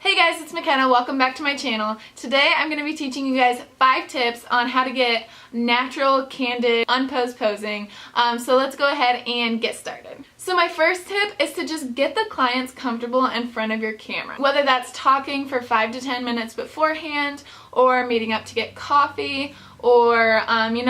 Hey guys, it's McKenna. Welcome back to my channel. Today I'm going to be teaching you guys 5 tips on how to get natural, candid, unposed posing. So let's go ahead and get started. So my first tip is to just get the clients comfortable in front of your camera. Whether that's talking for 5 to 10 minutes beforehand, or meeting up to get coffee, or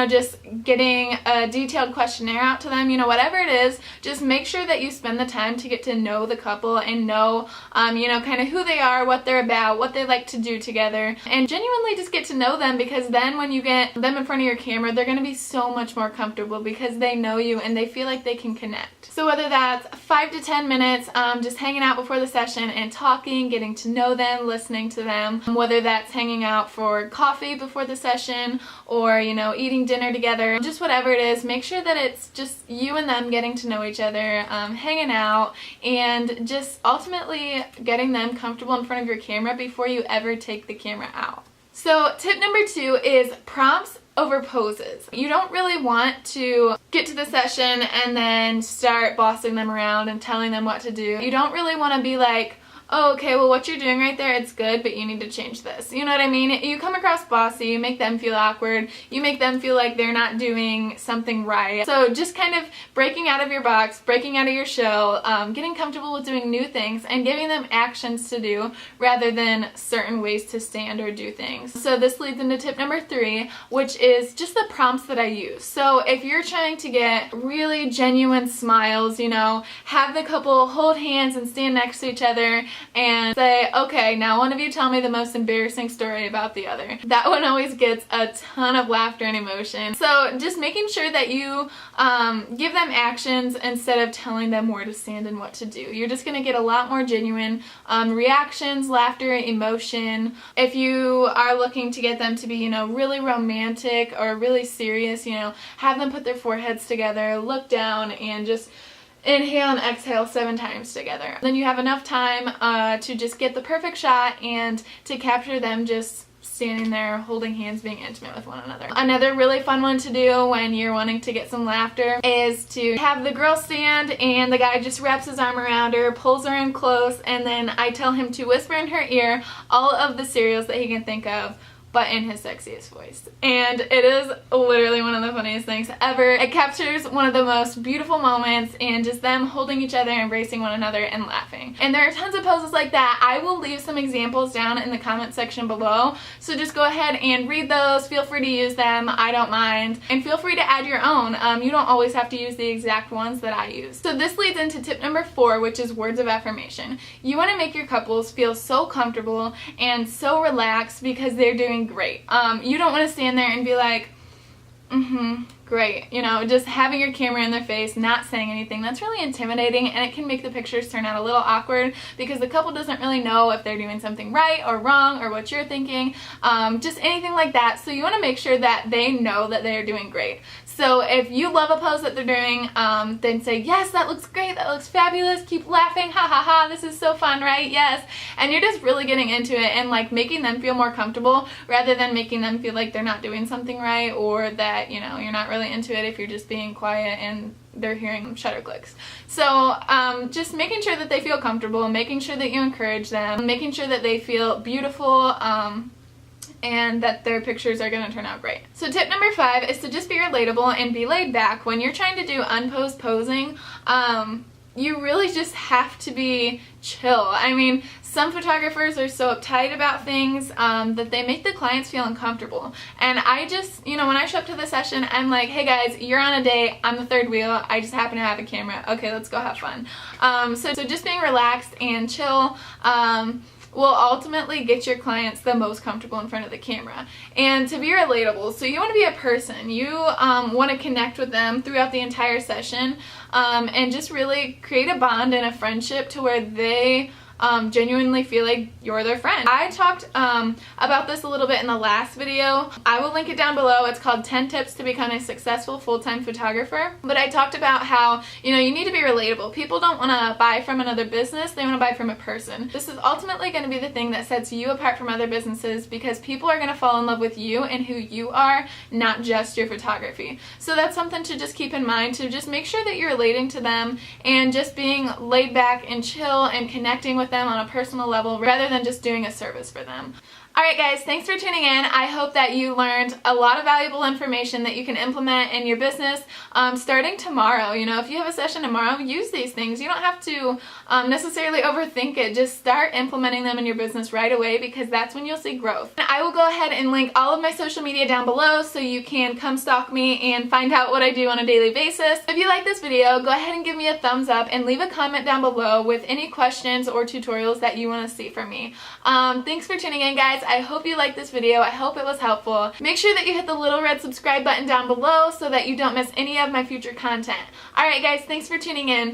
just getting a detailed questionnaire out to them, whatever it is, just make sure that you spend the time to get to know the couple and know, kind of who they are, what they're about, what they like to do together, and genuinely just get to know them, because then when you get them in front of your camera, they're going to be so much more comfortable because they know you and they feel like they can connect. So whether that's 5 to 10 minutes, just hanging out before the session and talking, getting to know them, listening to them, whether that's hanging out for coffee before the session, or eating dinner together, just whatever it is, make sure that it's just you and them getting to know each other, hanging out, and just ultimately getting them comfortable in front of your camera before you ever take the camera out. So tip number 2 is prompts over poses. You don't really want to get to the session and then start bossing them around and telling them what to do. You don't really want to be like, oh, okay, well what you're doing right there, it's good, but you need to change this. You know what I mean? You come across bossy, you make them feel awkward, you make them feel like they're not doing something right. So just kind of breaking out of your box, breaking out of your shell, getting comfortable with doing new things, and giving them actions to do rather than certain ways to stand or do things. So this leads into tip number 3, which is just the prompts that I use. So if you're trying to get really genuine smiles, have the couple hold hands and stand next to each other and say, okay, now one of you tell me the most embarrassing story about the other. That one always gets a ton of laughter and emotion. So just making sure that you give them actions instead of telling them where to stand and what to do. You're just going to get a lot more genuine reactions, laughter, emotion. If you are looking to get them to be, really romantic or really serious, have them put their foreheads together, look down, and just inhale and exhale 7 times together. Then you have enough time to just get the perfect shot and to capture them just standing there holding hands, being intimate with one another. Another really fun one to do when you're wanting to get some laughter is to have the girl stand and the guy just wraps his arm around her, pulls her in close, and then I tell him to whisper in her ear all of the cereals that he can think of, but in his sexiest voice. And it is literally one of the funniest things ever. It captures one of the most beautiful moments, and just them holding each other, embracing one another, and laughing. And there are tons of poses like that. I will leave some examples down in the comment section below, so just go ahead and read those. Feel free to use them, I don't mind. And feel free to add your own. You don't always have to use the exact ones that I use. So this leads into tip number 4, which is words of affirmation. You want to make your couples feel so comfortable and so relaxed because they're doing great. You don't want to stand there and be like, great, just having your camera in their face, not saying anything. That's really intimidating, and it can make the pictures turn out a little awkward because the couple doesn't really know if they're doing something right or wrong or what you're thinking, just anything like that. So you want to make sure that they know that they're doing great. So if you love a pose that they're doing, then say, yes, that looks great, that looks fabulous, keep laughing, ha ha ha, this is so fun, right? Yes. And you're just really getting into it and like making them feel more comfortable rather than making them feel like they're not doing something right, or that, you're not really into it if you're just being quiet and they're hearing shutter clicks. So just making sure that they feel comfortable, making sure that you encourage them, making sure that they feel beautiful, and that their pictures are going to turn out great. So tip number 5 is to just be relatable and be laid back. When you're trying to do unposed posing, you really just have to be chill. I mean, some photographers are so uptight about things that they make the clients feel uncomfortable. And I just, when I show up to the session, I'm like, hey guys, you're on a date, I'm the third wheel, I just happen to have a camera. Okay, let's go have fun. So just being relaxed and chill will ultimately get your clients the most comfortable in front of the camera. And to be relatable, so you want to be a person. You want to connect with them throughout the entire session, and just really create a bond and a friendship to where they genuinely feel like you're their friend. I talked about this a little bit in the last video. I will link it down below. It's called 10 Tips to Become a Successful Full-Time Photographer. But I talked about how, you need to be relatable. People don't want to buy from another business, they want to buy from a person. This is ultimately going to be the thing that sets you apart from other businesses, because people are going to fall in love with you and who you are, not just your photography. So that's something to just keep in mind, to just make sure that you're relating to them and just being laid back and chill and connecting with with them on a personal level rather than just doing a service for them. Alright guys, thanks for tuning in. I hope that you learned a lot of valuable information that you can implement in your business starting tomorrow. You know, if you have a session tomorrow, use these things. You don't have to necessarily overthink it. Just start implementing them in your business right away, because that's when you'll see growth. And I will go ahead and link all of my social media down below so you can come stalk me and find out what I do on a daily basis. If you like this video, go ahead and give me a thumbs up and leave a comment down below with any questions or tutorials that you want to see from me. Thanks for tuning in, guys. I hope you liked this video. I hope it was helpful. Make sure that you hit the little red subscribe button down below so that you don't miss any of my future content. Alright guys, thanks for tuning in.